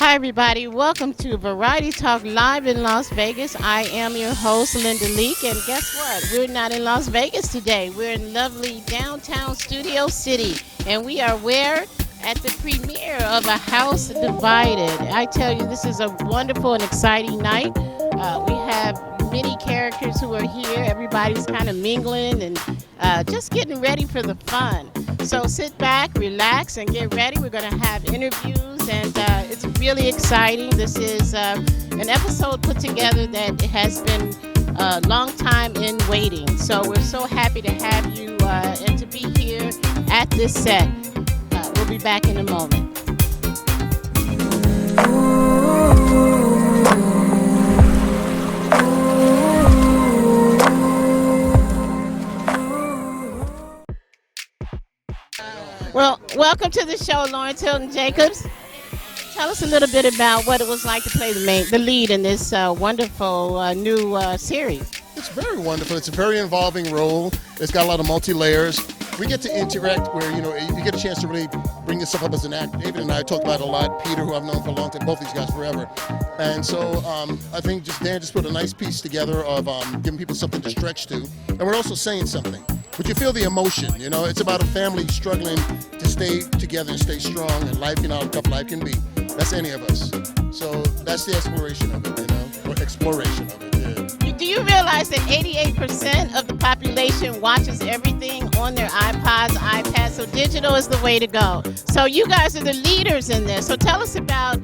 Hi, everybody. Welcome to Variety Talk Live in Las Vegas. I am your host, Linda Leak, and guess what? We're not in Las Vegas today. We're in lovely downtown Studio City, and we are where? At the premiere of A House Divided. I tell you, this is a wonderful and exciting night. We have many characters who are here. Everybody's kind of mingling and just getting ready for the fun. So sit back, relax, and get ready. We're going to have interviews, and it's really exciting. This is an episode put together that has been a long time in waiting. So we're so happy to have you and to be here at this set. We'll be back in a moment. Well, welcome to the show, Lawrence Hilton Jacobs. Tell us a little bit about what it was like to play the lead in this wonderful new series. It's very wonderful. It's a very involving role. It's got a lot of multi-layers. We get to interact where, you get a chance to really bring yourself up as an actor. David and I talked about it a lot. Peter, who I've known for a long time, both these guys forever. And so I think Dan just put a nice piece together of giving people something to stretch to. And we're also saying something. But you feel the emotion, It's about a family struggling to stay together and stay strong. And life, how tough life can be. That's any of us. So that's the exploration of it, or exploration of it, yeah. Do you realize that 88% of the population watches everything on their iPods, iPads? So digital is the way to go. So you guys are the leaders in this. So tell us about,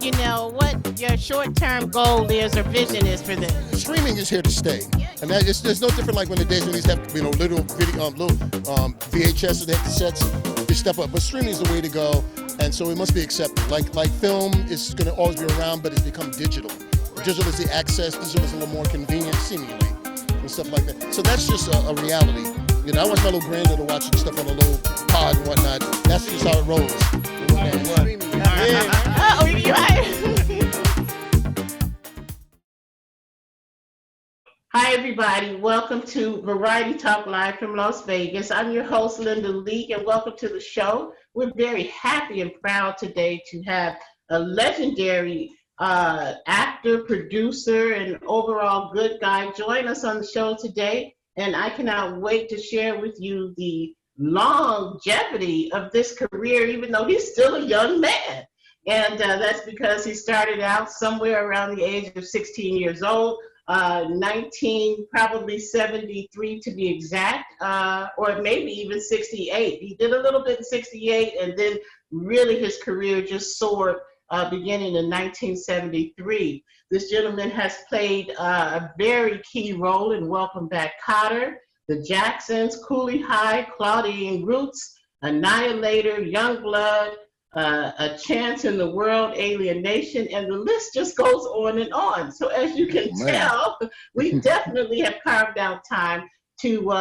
what your short-term goal is or vision is for this. Streaming is here to stay, and there's no different like when the days when these have little video, VHS or sets. They step up, but streaming is the way to go, and so it must be accepted. Like film is going to always be around, but it's become digital. Digital is the access. Digital is a little more convenient, seemingly, and stuff like that. So that's just a reality. I want my little granddaughter watching stuff on a little pod and whatnot. That's just how it rolls. Oh, you're right. Hi, everybody. Welcome to Variety Talk Live from Las Vegas. I'm your host, Linda Leak, and welcome to the show. We're very happy and proud today to have a legendary actor, producer, and overall good guy join us on the show today. And I cannot wait to share with you the longevity of this career, even though he's still a young man. And that's because he started out somewhere around the age of 16 years old, 19, probably 73 to be exact, or maybe even 68. He did a little bit in 68, and then really his career just soared beginning in 1973. This gentleman has played a very key role in Welcome Back, Kotter, The Jacksons, Cooley High, Claudine Roots, Annihilator, Youngblood, A Chance in the World, Alienation, and the list just goes on and on. So as you can tell, we definitely have carved out time to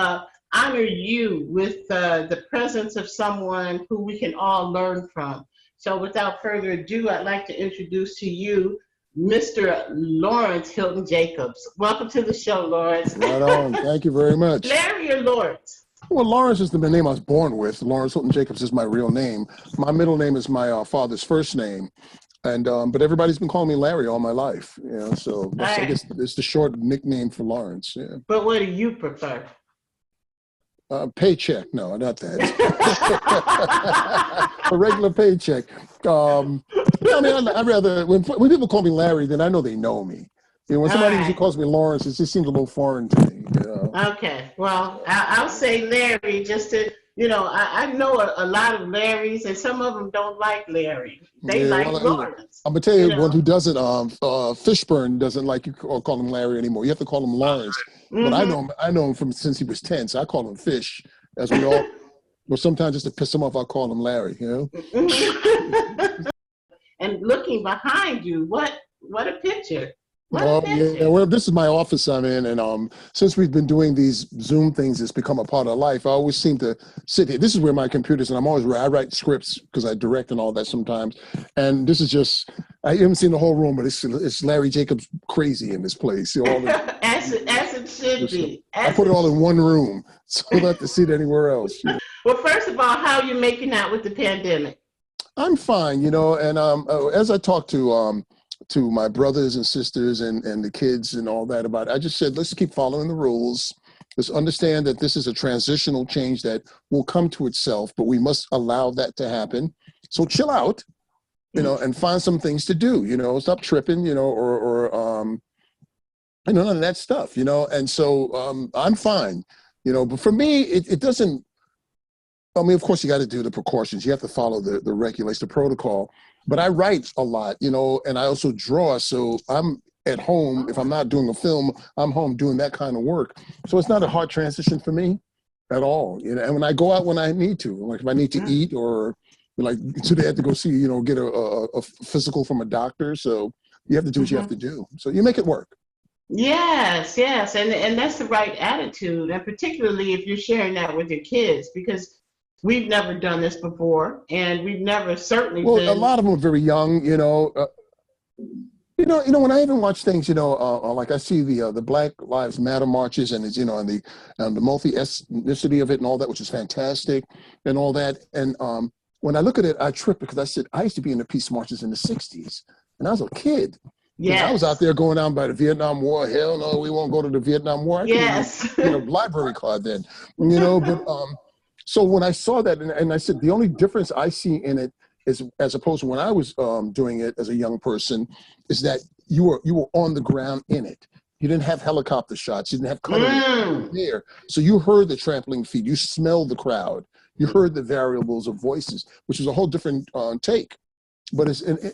honor you with the presence of someone who we can all learn from. So without further ado, I'd like to introduce to you Mr. Lawrence Hilton Jacobs. Welcome to the show, Lawrence. Right on. Thank you very much. Larry or Lawrence? Well, Lawrence is the name I was born with. Lawrence Hilton Jacobs is my real name. My middle name is my father's first name. And but everybody's been calling me Larry all my life. So I guess it's the short nickname for Lawrence. Yeah. But what do you prefer? Paycheck. No, not that. A regular paycheck. I'd rather, when people call me Larry, then I know they know me. When somebody usually calls me Lawrence, it just seems a little foreign to me. Okay. Well, I'll say Larry just to, I know a lot of Larrys, and some of them don't like Larry. They like Lawrence. I'm going to tell you one who doesn't, Fishburne doesn't like you or call him Larry anymore. You have to call him Lawrence. Mm-hmm. But I know him from since he was 10, so I call him Fish, as we all, but sometimes just to piss him off, I call him Larry, And looking behind you, what a picture. Yeah, well, this is my office I'm in, and since we've been doing these Zoom things, it's become a part of life. I always seem to sit here. This is where my computer's, and I write scripts because I direct and all that sometimes. And this is just, I haven't seen the whole room, but it's Larry Jacobs crazy in this place. As it should be. I put it all in one room, so I don't have to see it anywhere else. Well, first of all, how are you making out with the pandemic? I'm fine, and as I talk to my brothers and sisters and the kids and all that about it, I just said, let's keep following the rules. Let's understand that this is a transitional change that will come to itself, but we must allow that to happen. So chill out, and find some things to do, stop tripping, none of that stuff, and so I'm fine, but for me, it doesn't, I mean, of course, you got to do the precautions. You have to follow the regulations, the protocol. But I write a lot, and I also draw. So I'm at home. If I'm not doing a film, I'm home doing that kind of work. So it's not a hard transition for me at all. And when I go out when I need to, like if I need to eat or like today I had to go see, get a physical from a doctor. So you have to do what you have to do. So you make it work. Yes, yes, and that's the right attitude, and particularly if you're sharing that with your kids, because we've never done this before, and we've never certainly Well, a been. lot of them are very young, when I even watch things, like I see the Black Lives Matter marches and it's, and the multi-ethnicity of it and all that, which is fantastic and all that. And when I look at it, I trip because I said, I used to be in the peace marches in the 60s and I was a kid. I was out Yes, there going down by the Vietnam War. Hell no, we won't go to the Vietnam War. I couldn't even yes. get a library card then, but so when I saw that and I said, the only difference I see in it is, as opposed to when I was doing it as a young person, is that you were on the ground in it. You didn't have helicopter shots. You didn't have cutting there. So you heard the trampling feet. You smelled the crowd. You heard the variables of voices, which is a whole different take. But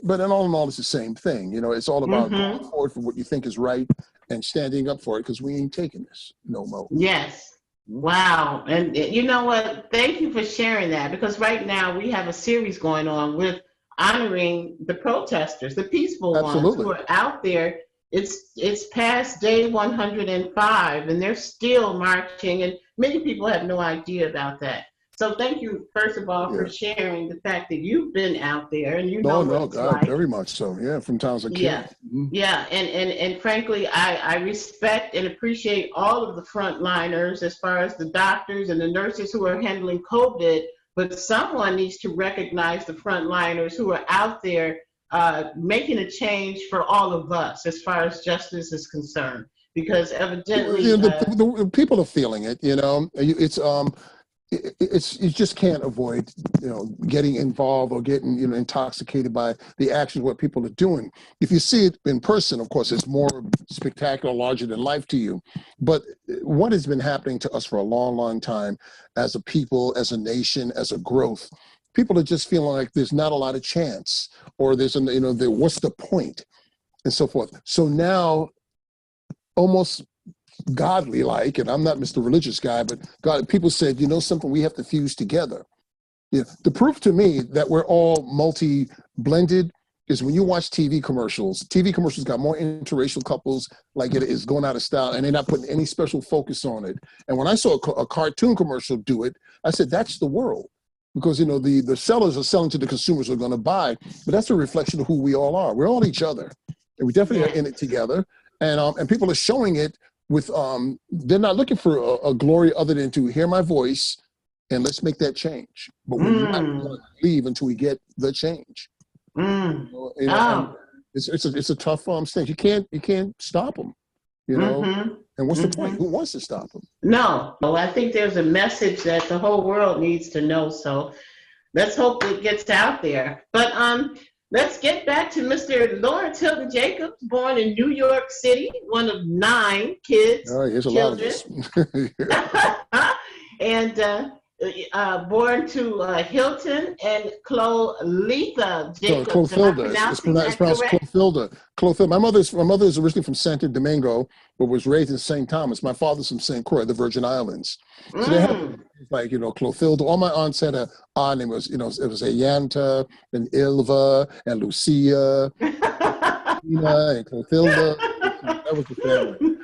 but in all, it's the same thing. It's all about going forward for what you think is right and standing up for it because we ain't taking this no more. Yes. Wow. And you know what? Thank you for sharing that, because right now we have a series going on with honoring the protesters, the peaceful ones Absolutely. who are out there. It's past day 105 and they're still marching, and many people have no idea about that. So thank you, first of all, for Yeah. sharing the fact that you've been out there and you know No, what no, it's God, like. very much so. Yeah, from times a kid. Yeah, yeah, and frankly, I respect and appreciate all of the frontliners as far as the doctors and the nurses who are handling COVID. But someone needs to recognize the frontliners who are out there making a change for all of us as far as justice is concerned. Because evidently, The people are feeling it. You just can't avoid getting involved or getting intoxicated by the actions of what people are doing. If you see it in person, of course, it's more spectacular, larger than life to you. But what has been happening to us for a long, long time as a people, as a nation, as a growth, people are just feeling like there's not a lot of chance, or there's what's the point, and so forth. So now, almost godly like, and I'm not Mr. Religious guy, but God, people said, something, we have to fuse together. The proof to me that we're all multi-blended is when you watch TV commercials. TV commercials got more interracial couples like it is going out of style, and they're not putting any special focus on it. And when I saw a cartoon commercial do it, I said, that's the world. Because, the sellers are selling to the consumers who are going to buy, but that's a reflection of who we all are. We're all each other, and we definitely are in it together. And people are showing it with, they're not looking for a glory other than to hear my voice and let's make that change. But we're not going to leave until we get the change. And it's a tough stance. You can't stop them, And what's the point? Who wants to stop them? No, I think there's a message that the whole world needs to know. So let's hope it gets out there. But let's get back to Mr. Lawrence Hilton Jacobs, born in New York City, one of 9 kids. All right, here's a lot of us. And born to Hilton and Clolitha Jacobs. Clothilda. It's pronounced Clothilda. Clothilda. My mother is originally from Santo Domingo, but was raised in St. Thomas. My father's from St. Croix, the Virgin Islands. So they have like Clothilda. All my aunts had a odd name. It was it was Ayanta and Ilva and Lucia, and Clothilda. That was the family.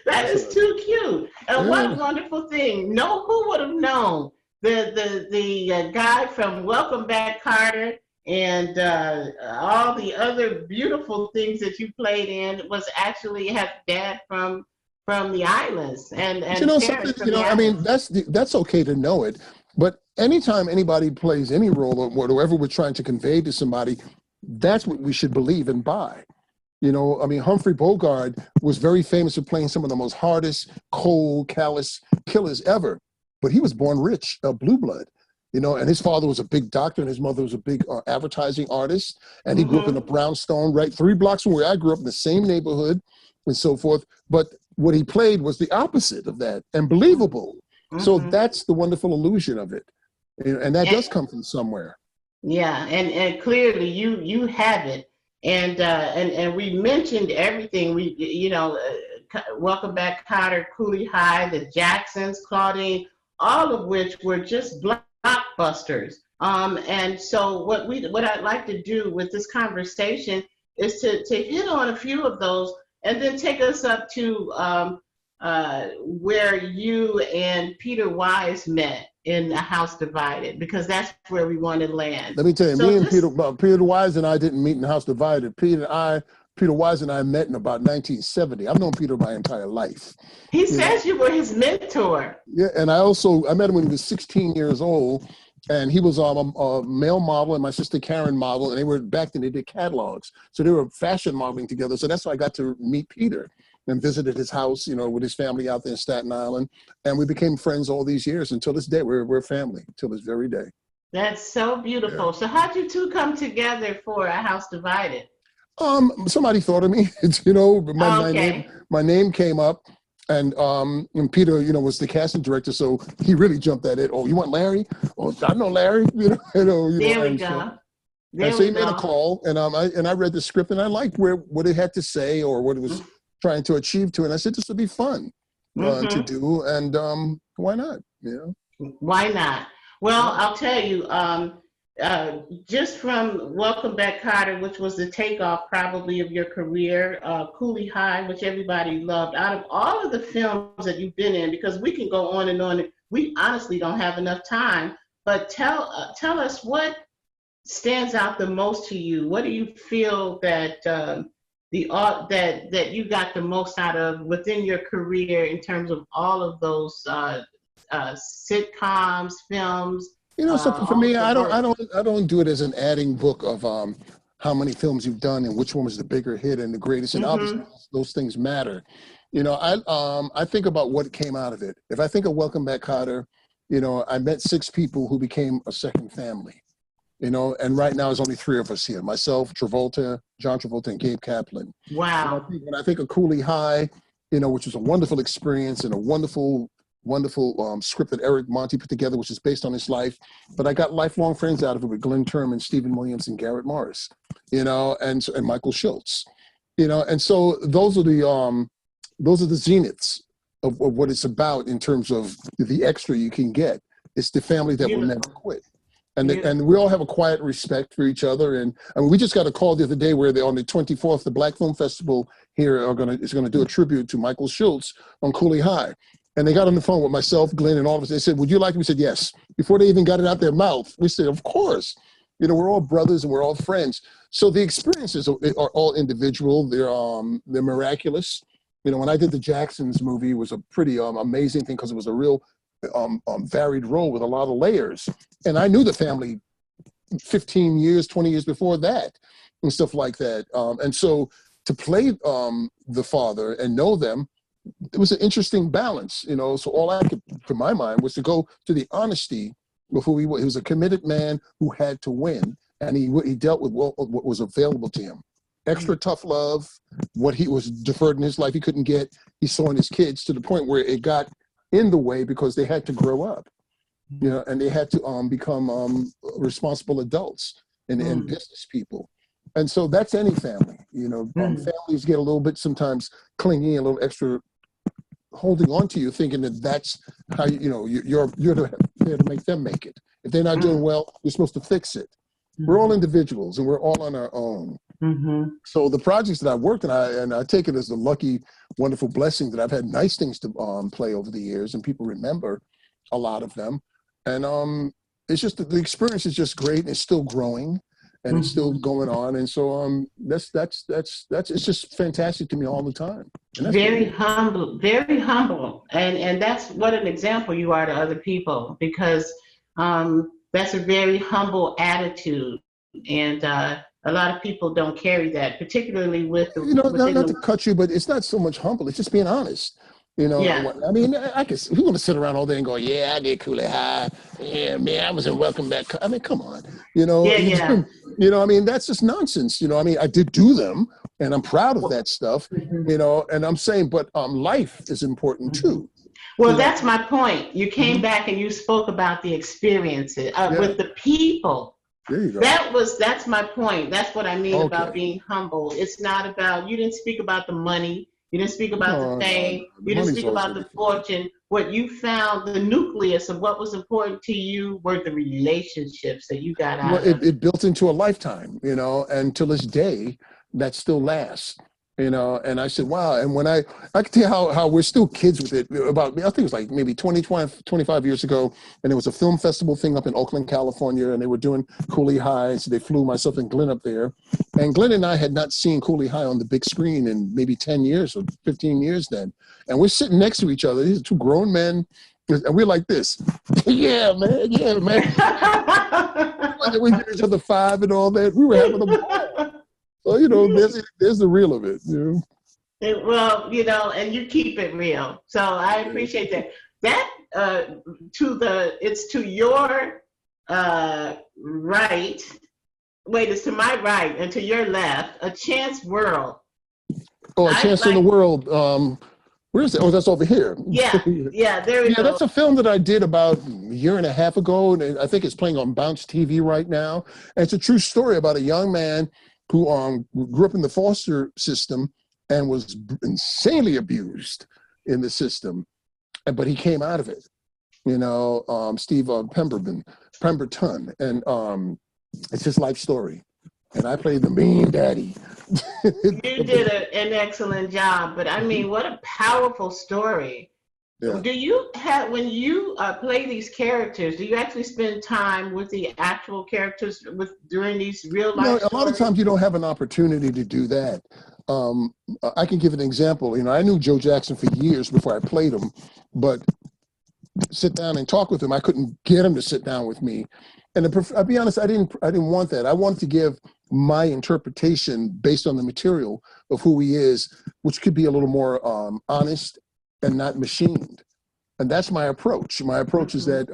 That is too cute. And what a wonderful thing. Who would have known the guy from Welcome Back, Carter, and all the other beautiful things that you played in was actually have dad from the islands and something, I mean, that's okay to know it. But anytime anybody plays any role or whatever we're trying to convey to somebody, that's what we should believe and buy. You know, I mean, Humphrey Bogart was very famous for playing some of the most hardest, cold, callous killers ever. But he was born rich, a blue blood, you know, and his father was a big doctor and his mother was a big advertising artist. And he grew up in a brownstone, right, 3 blocks from where I grew up in the same neighborhood and so forth. But what he played was the opposite of that and believable. So that's the wonderful illusion of it. And that does come from somewhere. Yeah, and clearly you have it. And we mentioned everything. We, Welcome Back, Kotter, Cooley High, the Jacksons, Claudine, all of which were just blockbusters. And so what I'd like to do with this conversation is to hit on a few of those, and then take us up to where you and Peter Wise met in The House Divided, because that's where we want to land. Let me tell you, me and Peter Wise and I didn't meet in The House Divided. Peter Wise and I met in about 1970. I've known Peter my entire life. He says you were his mentor. Yeah, and I met him when he was 16 years old, and he was a male model and my sister Karen model, and back then they did catalogs. So they were fashion modeling together. So that's how I got to meet Peter and visited his house, with his family out there in Staten Island. And we became friends all these years. Until this day, we're family, till this very day. That's so beautiful. Yeah. So how'd you two come together for A House Divided? Somebody thought of me. My name came up, and Peter, was the casting director, so he really jumped at it. Oh, you want Larry? Oh, I know Larry. There we go. So he made a call, and I read the script, and I liked what it had to say or what it was trying to achieve to, and I said this would be fun to do, and why not? Why not? Well, I'll tell you, just from Welcome Back, Kotter, which was the takeoff probably of your career, Cooley High, which everybody loved, out of all of the films that you've been in, because we can go on and on, we honestly don't have enough time, but tell us what stands out the most to you. What do you feel that that you got the most out of within your career in terms of all of those sitcoms, films? So for me, I don't do it as an adding book of how many films you've done and which one was the bigger hit and the greatest. And obviously those things matter. I think about what came out of it. If I think of Welcome Back, Kotter, I met 6 people who became a second family. And right now there's only 3 of us here: myself, John Travolta, and Gabe Kaplan. Wow. When I think of Cooley High, which was a wonderful experience and a wonderful script that Eric Monti put together, which is based on his life. But I got lifelong friends out of it with Glenn Turman, Stephen Williams, and Garrett Morris, and Michael Schultz, and so those are the zeniths of what it's about in terms of the extra you can get. It's the family that will never quit. And we all have a quiet respect for each other. And I mean, we just got a call the other day where on the 24th, the Black Film Festival here is going to do a tribute to Michael Schultz on Cooley High. And they got on the phone with myself, Glenn, and all of us. They said, would you like it? We said, yes. Before they even got it out their mouth, we said, of course. We're all brothers and we're all friends. So the experiences are all individual. They're miraculous. When I did the Jacksons movie, it was a pretty amazing thing because it was a real varied role with a lot of layers. And I knew the family 15 years, 20 years before that and stuff like that. And so to play the father and know them, it was an interesting balance, so all I could, to my mind, was to go to the honesty of who he was. He was a committed man who had to win, and he dealt with what was available to him. Extra tough love, what he was deferred in his life he couldn't get, he saw in his kids, to the point where it got in the way because they had to grow up, and they had to become responsible adults and business people. And so that's any family, families get a little bit sometimes clingy, a little extra holding on to you, thinking that's how you're there to make them make it. If they're not doing well, you're supposed to fix it. We're all individuals and we're all on our own. So the projects that I've worked on, and I take it as a lucky, wonderful blessing that I've had nice things to play over the years, and people remember a lot of them. And it's just the experience is just great. And it's still growing. And it's still going on, and so that's it's just fantastic to me all the time. Very humble, and that's what an example you are to other people, because That's a very humble attitude, and a lot of people don't carry that, particularly Not, within not to the cut you, but it's not so much humble. It's just being honest. yeah. I mean, I guess we want to sit around all day and go, yeah, I did Cooley High. Yeah, man, I was in Welcome Back. I mean, come on. Yeah, yeah. I mean, that's just nonsense. I mean, I did do them and I'm proud of that stuff, Mhm. and I'm saying, but life is important Mhm. too. Well, You know, that's my point. You came Mhm. back and you spoke about the experiences Yeah, with the people. there you go. That's my point. That's what I mean about Okay. being humble. It's not about, you didn't speak about the money, you didn't speak about the No, no, no. fame, The you didn't money's speak always about going to the be fun. fortune. What you found, the nucleus of what was important to you were the relationships that you got Well, out of it. it built into a lifetime, and to this day, that still lasts, and I said, wow. And when I can tell you how we're still kids with it about, I think it was like maybe 25 years ago. And there was a film festival thing up in Oakland, California, and they were doing Cooley High. So they flew myself and Glenn up there. And Glenn and I had not seen Cooley High on the big screen in maybe 10 years or 15 years then. And we're sitting next to each other. These are two grown men. And we're like this. Yeah, man. Yeah, man. Like we give each other five and all that. We were having a ball. So there's the real of it. Well, and you keep it real. So I Yeah. appreciate that. That it's to your right. Wait, it's to my right and to your left. A Chance World. Oh, A I Chance in the like. World. Where is it? Oh, that's over here. Yeah, yeah. There we Yeah, go. that's a film that I did about a year and a half ago, and I think it's playing on Bounce TV right now. And it's a true story about a young man who grew up in the foster system and was insanely abused in the system, but he came out of it. Steve Pemberton, and it's his life story. And I played the mean daddy. You did an excellent job. But I mean, what a powerful story. Yeah. Do you have, when you play these characters, do you actually spend time with the actual characters during these real life A lot of stories? times you don't have an opportunity to do that. Um, I can give an example. I knew Joe Jackson for years before I played him, but sit down and talk with him, I couldn't get him to sit down with me. And I'll be honest, I didn't want that. I wanted to give my interpretation based on the material of who he is, which could be a little more honest and not machined. And that's my approach. My approach is that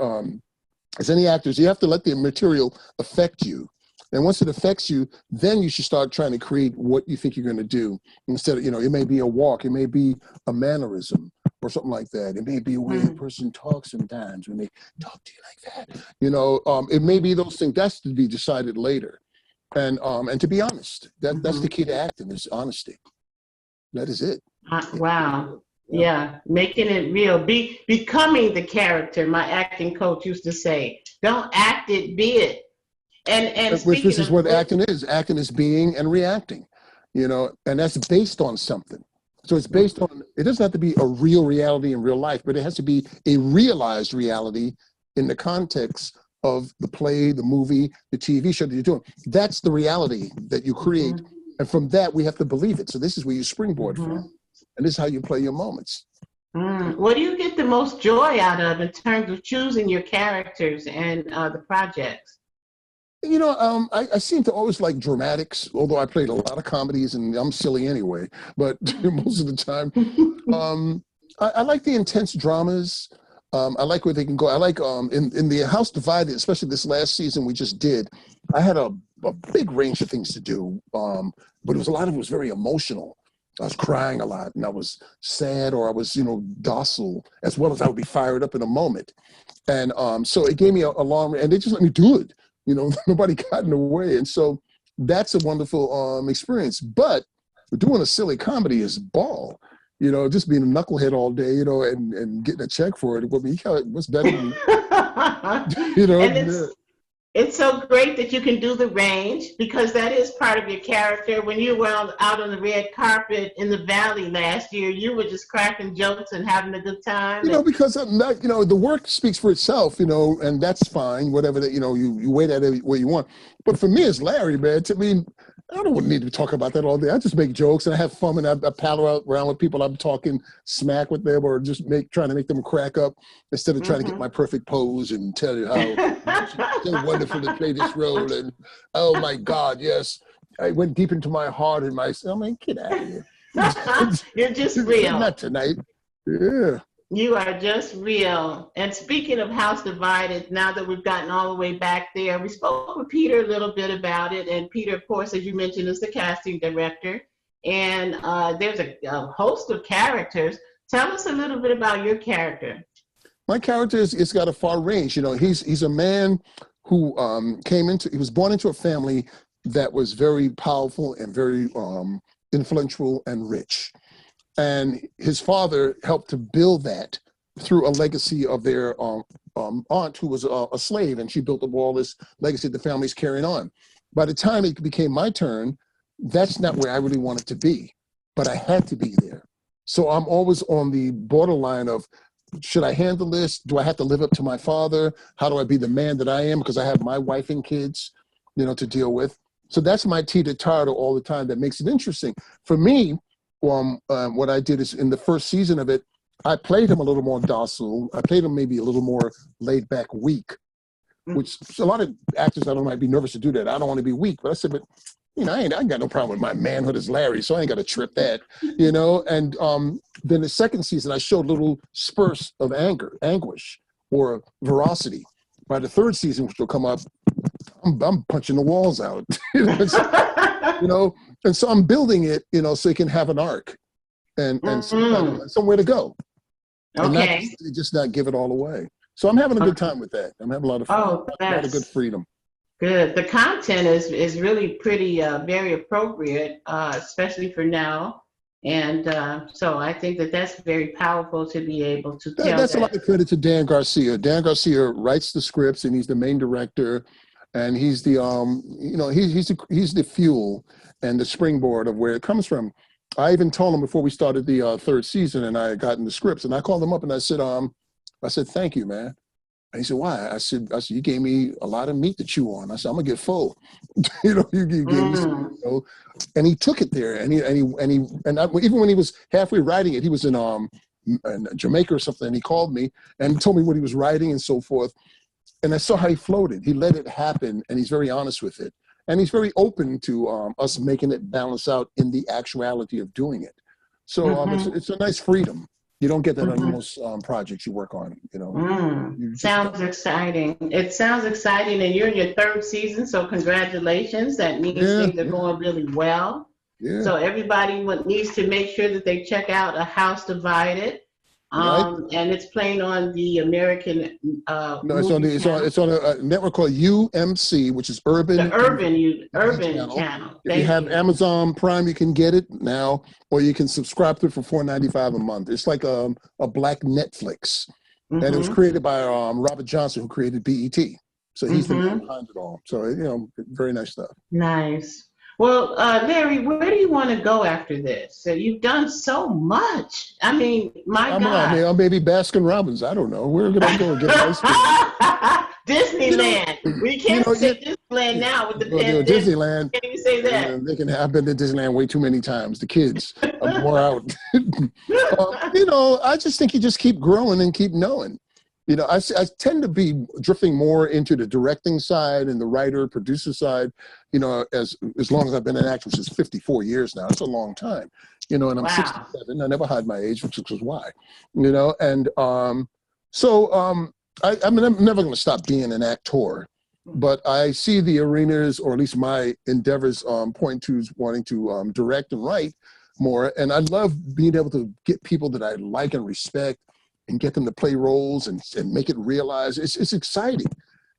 as any actors, you have to let the material affect you. And once it affects you, then you should start trying to create what you think you're going to do. Instead of, it may be a walk, it may be a mannerism or something like that. It may be a way a person talks sometimes when they talk to you like that. It may be those things. That's to be decided later. And to be honest, that's the key to acting is honesty. That is it. Wow. Yeah. Yeah, making it real. Becoming the character. My acting coach used to say, "Don't act it, be it." And Which speaking this is of what which, acting is. Acting is being and reacting, and that's based on something. So it's based on, it doesn't have to be a real reality in real life, but it has to be a realized reality in the context of the play, the movie, the TV show that you're doing. That's the reality that you create. And from that, we have to believe it. So this is where you springboard from. And this is how you play your moments. What do you get the most joy out of in terms of choosing your characters and the projects? I seem to always like dramatics, although I played a lot of comedies and I'm silly anyway. But most of the time, I like the intense dramas. I like where they can go. I like in the House Divided, especially this last season we just did. I had a big range of things to do, but a lot of it was very emotional. I was crying a lot, and I was sad, or I was, docile, as well as I would be fired up in a moment. And so it gave me a long, and they just let me do it. Nobody got in the way. And so that's a wonderful experience. But doing a silly comedy is ball. Just being a knucklehead all day, and getting a check for it. What's better than, And it's so great that you can do the range, because that is part of your character. When you were out on the red carpet in the Valley last year, you were just cracking jokes and having a good time. Because I'm not, the work speaks for itself, and that's fine, whatever that, you weight at it where you want. But for me, it's Larry, man. I mean, I don't need to talk about that all day. I just make jokes and I have fun, and I paddle around with people. I'm talking smack with them, or just trying to make them crack up instead of trying to get my perfect pose and tell you how it's so wonderful to play this role. And oh my God, yes, I went deep into my heart and my. I mean, get out of here. You're just real. Not tonight. Yeah. You are just real. And speaking of House Divided, now that we've gotten all the way back there, we spoke with Peter a little bit about it. And Peter, of course, as you mentioned, is the casting director. And there's a host of characters. Tell us a little bit about your character. My character it's got a far range. You know, he's a man who he was born into a family that was very powerful and very influential and rich. And his father helped to build that through a legacy of their aunt, who was a slave, and she built up all this legacy the family's carrying on. By the time it became my turn, that's not where I really wanted to be, but I had to be there. So I'm always on the borderline of, should I handle this? Do I have to live up to my father? How do I be the man that I am? Because I have my wife and kids, to deal with. So that's my teeter-totter all the time that makes it interesting. For me, what I did is in the first season of it, I played him a little more docile. I played him maybe a little more laid back, weak, which a lot of actors I don't might be nervous to do that. I don't want to be weak, but I said, but I ain't got no problem with my manhood as Larry, so I ain't got to trip that, And then the second season, I showed little spurts of anguish, or veracity. By the third season, which will come up, I'm punching the walls out, and so I'm building it, so it can have an arc and somewhere to go. Okay. And just not give it all away. So I'm having a good time with that. I'm having a lot of fun. Oh, a lot of good freedom. Good. The content is really pretty, very appropriate, especially for now. And so I think that's very powerful to be able to tell. That's a lot of credit to Dan Garcia. Dan Garcia writes the scripts, and he's the main director. And he's the he's the fuel and the springboard of where it comes from. I even told him before we started the third season, and I had gotten the scripts, and I called him up and I said, thank you, man. And he said, why? I said, you gave me a lot of meat to chew on. I said, I'm gonna get full. You gave me some, and he took it there, and even when he was halfway writing it, he was in Jamaica or something, and he called me and told me what he was writing and so forth. And I saw how he floated. He let it happen, and he's very honest with it. And he's very open to us making it balance out in the actuality of doing it. So it's a nice freedom. You don't get that on most projects you work on. Sounds exciting. It sounds exciting, and you're in your third season, so congratulations. That means things are going really well. Yeah. So everybody needs to make sure that they check out A House Divided. And it's playing on the American. No, it's on a network called UMC, which is Urban. The Urban Channel. If you have Amazon Prime, you can get it now, or you can subscribe to it for $4.95 a month. It's like a black Netflix, and it was created by Robert Johnson, who created BET. So he's the man behind it all. So very nice stuff. Nice. Well, Larry, where do you want to go after this? So you've done so much. I mean, God. I'm maybe Baskin Robbins. I don't know. Where could I go and get ice cream? Disneyland. We can't say Disneyland now with the pandemic. Disneyland. Can't even say that. I've been to Disneyland way too many times. The kids are more out. I just think you just keep growing and keep knowing. I tend to be drifting more into the directing side and the writer, producer side, as long as I've been an actor, which is 54 years now. It's a long time, and I'm 67. I never hide my age, which is why, and I'm never going to stop being an actor, but I see the arenas, or at least my endeavors, point to wanting to direct and write more. And I love being able to get people that I like and respect and get them to play roles and make it realize. It's exciting.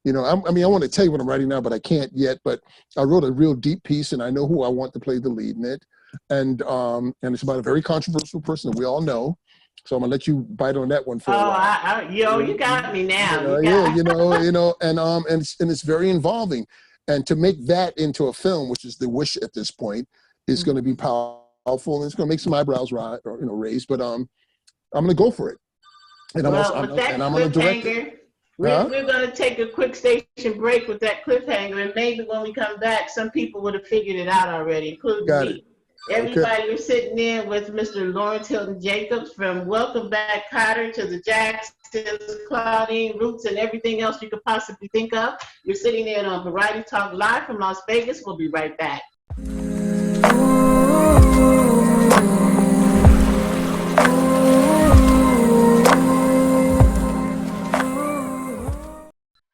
I want to tell you what I'm writing now, but I can't yet. But I wrote a real deep piece, and I know who I want to play the lead in it. And it's about a very controversial person that we all know. So I'm gonna let you bite on that one for a while. You got me now. And it's very involving. And to make that into a film, which is the wish at this point, is going to be powerful, and it's going to make some eyebrows raised. But I'm going to go for it. And I'm going to direct it. Huh? We're going to take a quick station break with that cliffhanger, and maybe when we come back, some people would have figured it out already, including Got it. me. Okay. Everybody, we're sitting in with Mr. Lawrence Hilton Jacobs from Welcome Back, Cotter, to the Jacksons, Claudine, Roots, and everything else you could possibly think of. You're sitting in on Variety Talk Live from Las Vegas. We'll be right back.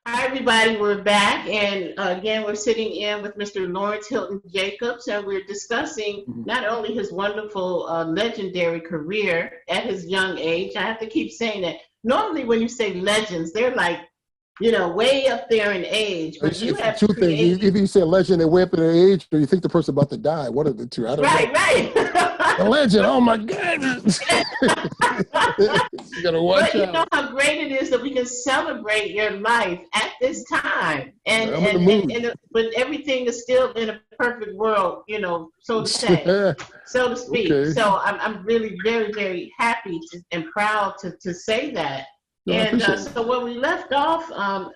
Hi, everybody. We're back. And again, we're sitting in with Mr. Lawrence Hilton Jacobs, and we're discussing not only his wonderful, legendary career at his young age. I have to keep saying that. Normally, when you say legends, they're like, way up there in age. But you have Two things. created. Either you say a legend, they way up in their age, or you think the person about to die. One of the two. I don't know. Right. A legend. Oh my goodness. You gotta watch But you out. know how great it is that we can celebrate your life at this time, I'm in the mood. and when everything is still in a perfect world, so to say, so to speak. Okay. So I'm really very, very happy and proud to say that. No, I And appreciate it. so when we left off,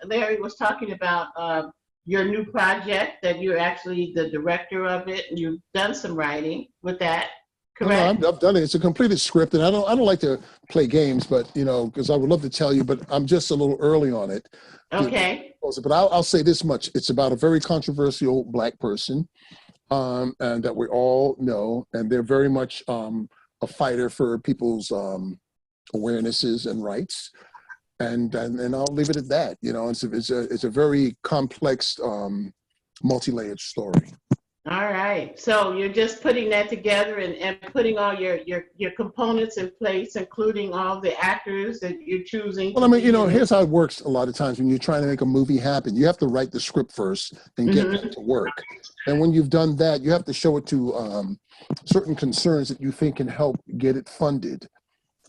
Larry was talking about your new project, that you're actually the director of it, and you've done some writing with that. Correct? No, I've done it. It's a completed script, and I don't like to play games, but because I would love to tell you, but I'm just a little early on it. Okay. But I'll say this much: it's about a very controversial Black person, and that we all know, and they're very much a fighter for people's awarenesses and rights, and I'll leave it at that. It's a very complex, multi-layered story. All right. So you're just putting that together and putting all your components in place, including all the actors that you're choosing. Well, I mean, here's how it works a lot of times when you're trying to make a movie happen. You have to write the script first and get that to work. And when you've done that, you have to show it to certain concerns that you think can help get it funded.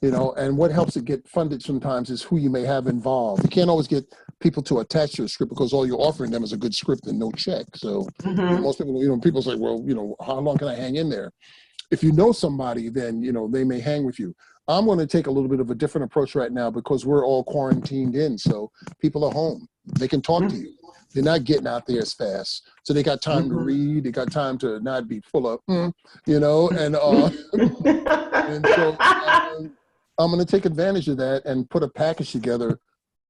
And what helps it get funded sometimes is who you may have involved. You can't always get people to attach to a script because all you're offering them is a good script and no check. So most people, people say, well, how long can I hang in there? If you know somebody, then, they may hang with you. I'm going to take a little bit of a different approach right now because we're all quarantined in. So people are home. They can talk to you. They're not getting out there as fast. So they got time to read. They got time to not be full of, and so I'm going to take advantage of that and put a package together,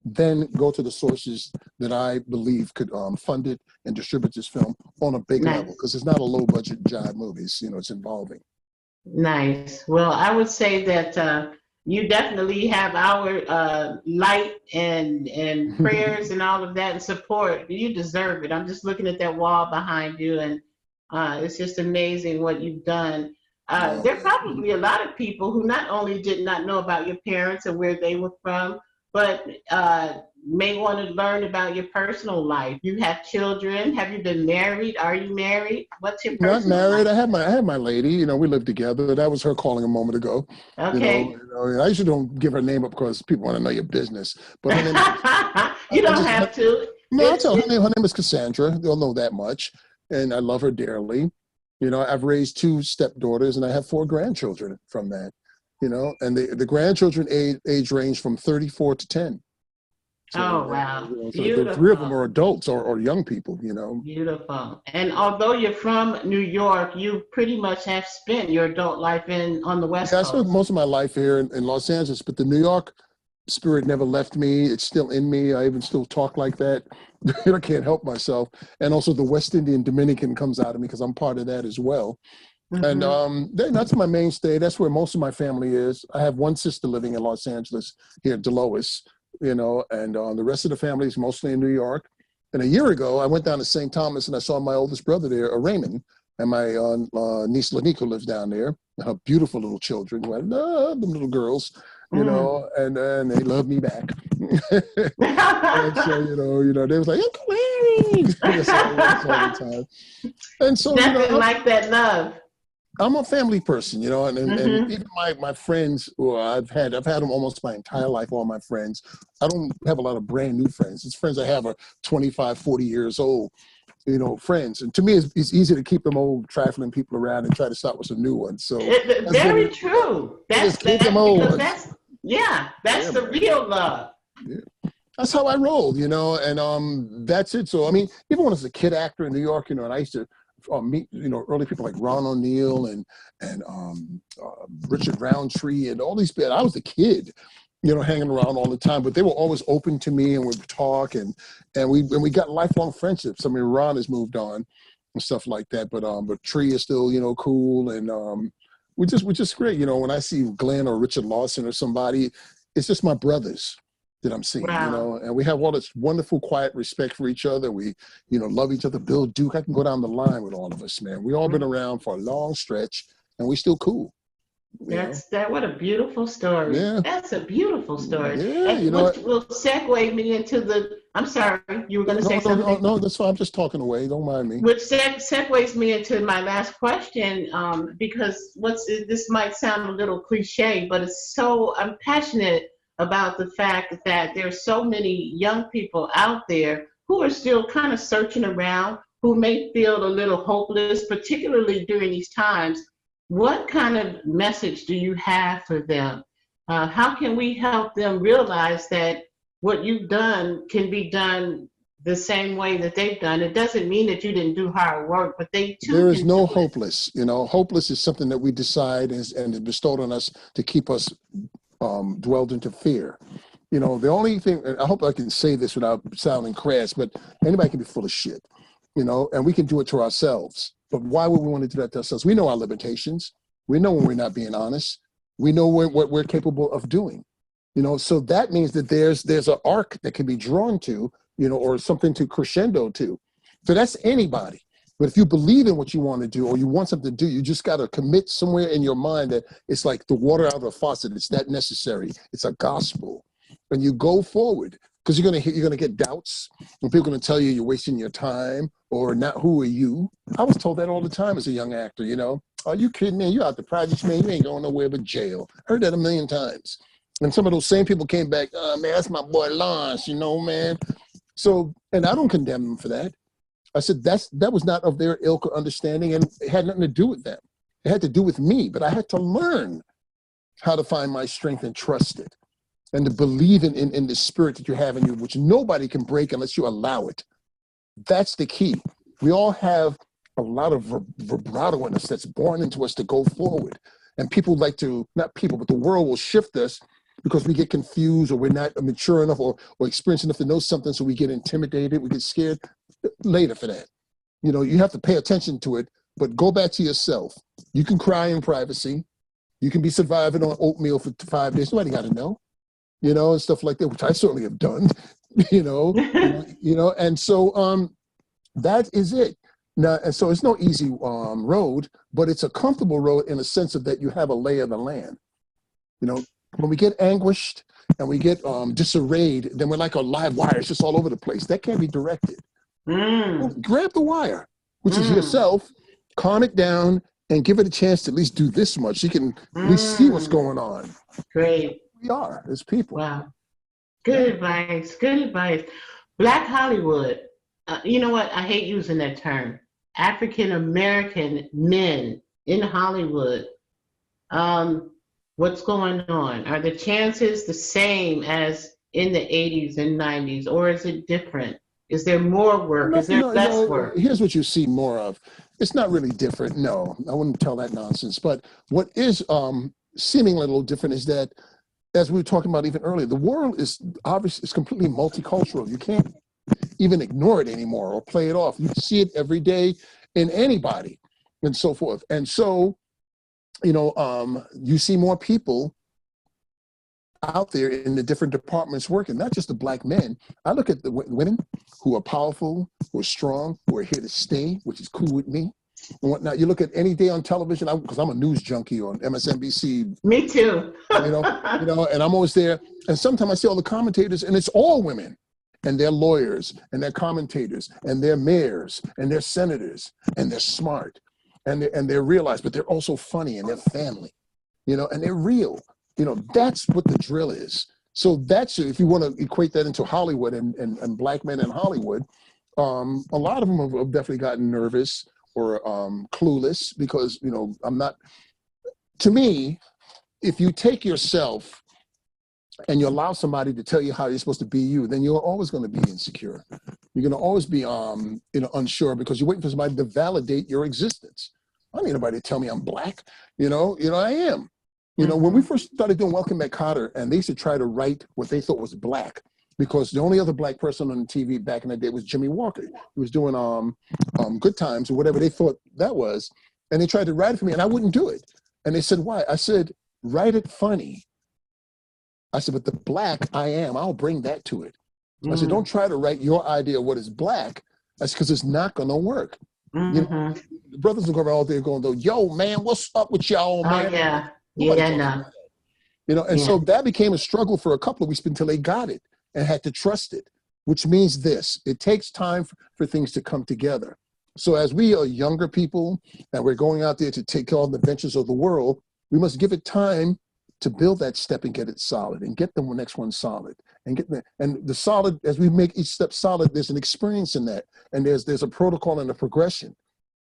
then go to the sources that I believe could fund it and distribute this film on a big level, because it's not a low budget jive movie. It's involving. Nice. Well, I would say that you definitely have our light and prayers and all of that and support. You deserve it. I'm just looking at that wall behind you, and it's just amazing what you've done. There are probably a lot of people who not only did not know about your parents and where they were from, but may want to learn about your personal life. You have children. Have you been married? Are you married? What's your personal Not married. life? I have my lady. We live together. That was her calling a moment ago. Okay. I usually don't give her name up because people want to know your business. But her name you don't have to. No, I'll tell her name is Cassandra. They'll know that much, and I love her dearly. I've raised 2 stepdaughters, and I have 4 grandchildren from that. And the grandchildren age range from 34 to 10. So, wow. So the 3 of them are adults or young people, Beautiful. And although you're from New York, you pretty much have spent your adult life on the West Coast. I spent most of my life here in Los Angeles, but the New York spirit never left me. It's still in me. I even still talk like that. I can't help myself. And also the West Indian Dominican comes out of me because I'm part of that as well. And that's my mainstay. That's where most of my family is. I have 1 sister living in Los Angeles here, Delois, and the rest of the family is mostly in New York. And a year ago, I went down to St. Thomas and I saw my oldest brother there, Raymond, and my niece Lanico lives down there. And her beautiful little children, who I love them little girls, and they love me back. And so, they was like, Uncle Larry! That's all the time. And so, nothing like that love. I'm a family person, and even my friends who I've had them almost my entire life, all my friends. I don't have a lot of brand new friends. It's friends I have are 25, 40 years old, friends. And to me, it's easy to keep them old, trifling people around and try to start with some new ones. So very true. That's keep them old. That's the real love. Yeah. That's how I rolled, and that's it. So I mean, even when I was a kid actor in New York, and I used to meet, early people like Ron O'Neill and Richard Roundtree and all these. I was a kid, hanging around all the time, but they were always open to me and would talk and we got lifelong friendships. I mean, Ron has moved on and stuff like that, but Tree is still cool and we're just great. When I see Glenn or Richard Lawson or somebody, it's just my brothers that I'm seeing, Wow. and we have all this wonderful, quiet respect for each other. We, love each other. Bill Duke, I can go down the line with all of us, man. We all been around for a long stretch and we still cool, you know? What a beautiful story. Yeah, That's a beautiful story. yeah, And which will segue me into I'm sorry, you were going to no, say no, no, something? no, that's fine. I'm just talking away. Don't mind me. Which segues me into my last question, because this might sound a little cliche, but I'm passionate about the fact that there's so many young people out there who are still kind of searching around, who may feel a little hopeless, particularly during these times. What kind of message do you have for them? How can we help them realize that what you've done can be done the same way that they've done? It doesn't mean that you didn't do hard work, but they too There is can do no it. hopeless. Hopeless is something that we decide and is bestowed on us to keep us dwelled into fear. The only thing, and I hope I can say this without sounding crass, but anybody can be full of shit, and we can do it to ourselves. But why would we want to do that to ourselves? We know our limitations. We know when we're not being honest. We know what we're capable of doing. So that means that there's an arc that can be drawn to, or something to crescendo to. So that's anybody. But if you believe in what you want to do or you want something to do, you just got to commit somewhere in your mind that it's like the water out of a faucet. It's that necessary. It's a gospel. And you go forward because you're gonna get doubts and people are gonna tell you you're wasting your time or not. Who are you? I was told that all the time as a young actor. Are you kidding me? You out the projects, man. You ain't going nowhere but jail. Heard that a million times. And some of those same people came back. Man, that's my boy Lance. Man. So, and I don't condemn them for that. I said that was not of their ilk or understanding, and it had nothing to do with them. It had to do with me. But I had to learn how to find my strength and trust it, and to believe in the spirit that you have in you, which nobody can break unless you allow it. That's the key. We all have a lot of vibrato in us that's born into us to go forward. And people not people, but the world will shift us because we get confused or we're not mature enough or experienced enough to know something. So we get intimidated, we get scared. Later for that. You have to pay attention to it, but go back to yourself. You can cry in privacy. You can be surviving on oatmeal for 5 days. Nobody got to know, and stuff like that, which I certainly have done, and so that is it. Now, and so it's no easy road, but it's a comfortable road in a sense of that you have a lay of the land. When we get anguished and we get disarrayed, then we're like a live wire. It's just all over the place. That can't be directed. Grab the wire, which is yourself, calm it down, and give it a chance to at least do this much. You can at least see what's going on. Great. We are as people. Wow. Good advice. Good advice. Black Hollywood. You know what? I hate using that term. African American men in Hollywood. What's going on? Are the chances the same as in the 80s and 90s, or is it different? Is there more work? Is there less work? Here's what you see more of. It's not really different. No, I wouldn't tell that nonsense. But what is seemingly a little different is that, as we were talking about even earlier, the world is obviously is completely multicultural. You can't even ignore it anymore or play it off. You see it every day in anybody and so forth. And so, you see more people out there in the different departments working, not just the black men. I look at the women who are powerful, who are strong, who are here to stay, which is cool with me and whatnot. You look at any day on television, because I'm a news junkie on MSNBC. Me too. And I'm always there. And sometimes I see all the commentators, and it's all women. And they're lawyers, and they're commentators, and they're mayors, and they're senators, and they're smart, and they're realized, but they're also funny, and they're family, and they're real. That's what the drill is. So that's, if you want to equate that into Hollywood and black men in Hollywood, a lot of them have definitely gotten nervous or clueless because, I'm not, to me, if you take yourself and you allow somebody to tell you how you're supposed to be you, then you're always going to be insecure. You're going to always be, unsure because you're waiting for somebody to validate your existence. I don't need anybody to tell me I'm black. I am. When we first started doing Welcome Back, Kotter, and they used to try to write what they thought was black, because the only other black person on the TV back in the day was Jimmy Walker. He was doing Good Times or whatever they thought that was, and they tried to write it for me, and I wouldn't do it. And they said, why? I said, write it funny. I said, but the black I am, I'll bring that to it. I said, don't try to write your idea of what is black. That's because it's not going to work. The brothers will go around all day going, yo, man, what's up with y'all, man? Oh, yeah. So that became a struggle for a couple of weeks until they got it and had to trust it, which means this: it takes time for things to come together. So as we are younger people and we're going out there to take on the ventures of the world, we must give it time to build that step and get it solid and get the next one solid and the solid. As we make each step solid, there's an experience in that, and there's a protocol and a progression.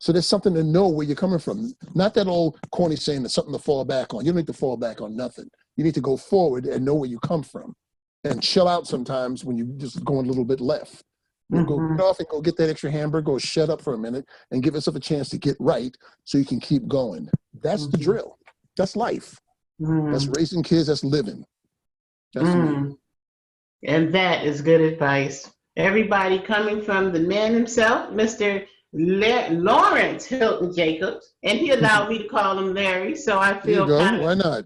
So there's something to know where you're coming from. Not that old corny saying there's something to fall back on. You don't need to fall back on nothing. You need to go forward and know where you come from, and chill out sometimes when you just going a little bit left. Go get off and go get that extra hamburger, go shut up for a minute and give yourself a chance to get right so you can keep going. That's the drill. That's life. That's raising kids. That's living. That's me. And that is good advice. Everybody coming from the man himself, Mr. Lawrence Hilton Jacobs, and he allowed me to call him Larry, so I feel why not?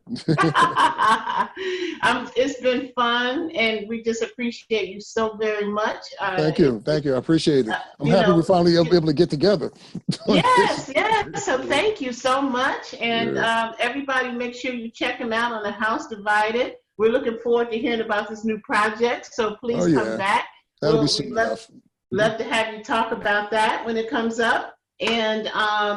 It's been fun, and we just appreciate you so very much. Thank you. I appreciate it. I'm happy we're finally able to get together. Yes. So thank you so much, and everybody, make sure you check him out on The House Divided. We're looking forward to hearing about this new project, so please come back. That'll be soon enough. Love to have you talk about that when it comes up. And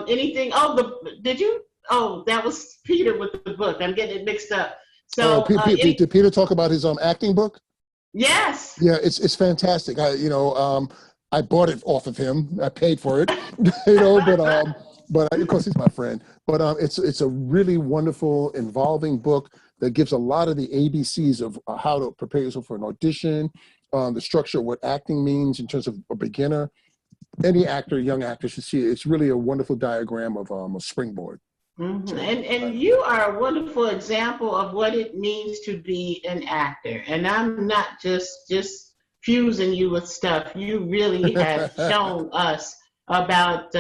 anything, that was Peter with the book. I'm getting it mixed up. So did Peter talk about his acting book? Yes. Yeah, it's fantastic. I bought it off of him. I paid for it, but of course he's my friend. But it's a really wonderful, involving book that gives a lot of the ABCs of how to prepare yourself for an audition, the structure of what acting means in terms of a beginner. Any actor, young actor should see it. It's really a wonderful diagram of a springboard. And you are a wonderful example of what it means to be an actor. And I'm not just fusing you with stuff. You really have shown us about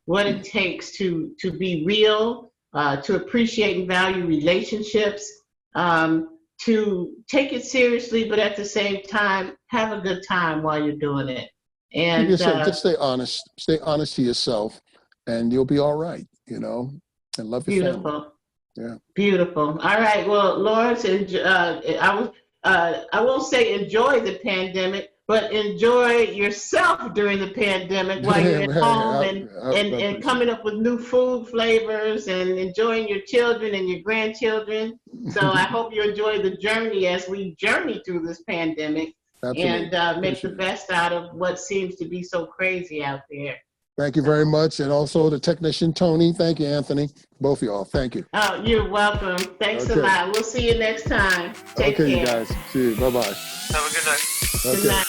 what it takes to be real, to appreciate and value relationships, to take it seriously, but at the same time, have a good time while you're doing it. And just stay honest to yourself, and you'll be all right, and love your family. Yeah. Beautiful. All right. Well, Lawrence, I won't say enjoy the pandemic, but enjoy yourself during the pandemic while you're at home and coming up with new food flavors and enjoying your children and your grandchildren. So I hope you enjoy the journey as we journey through this pandemic. Absolutely. And make the best out of what seems to be so crazy out there. Thank you very much. And also the technician, Tony. Thank you, Anthony. Both of y'all. Thank you. Oh, you're welcome. Thanks a lot. We'll see you next time. Take care. You guys. See you. Bye-bye. Have a good night. Good night.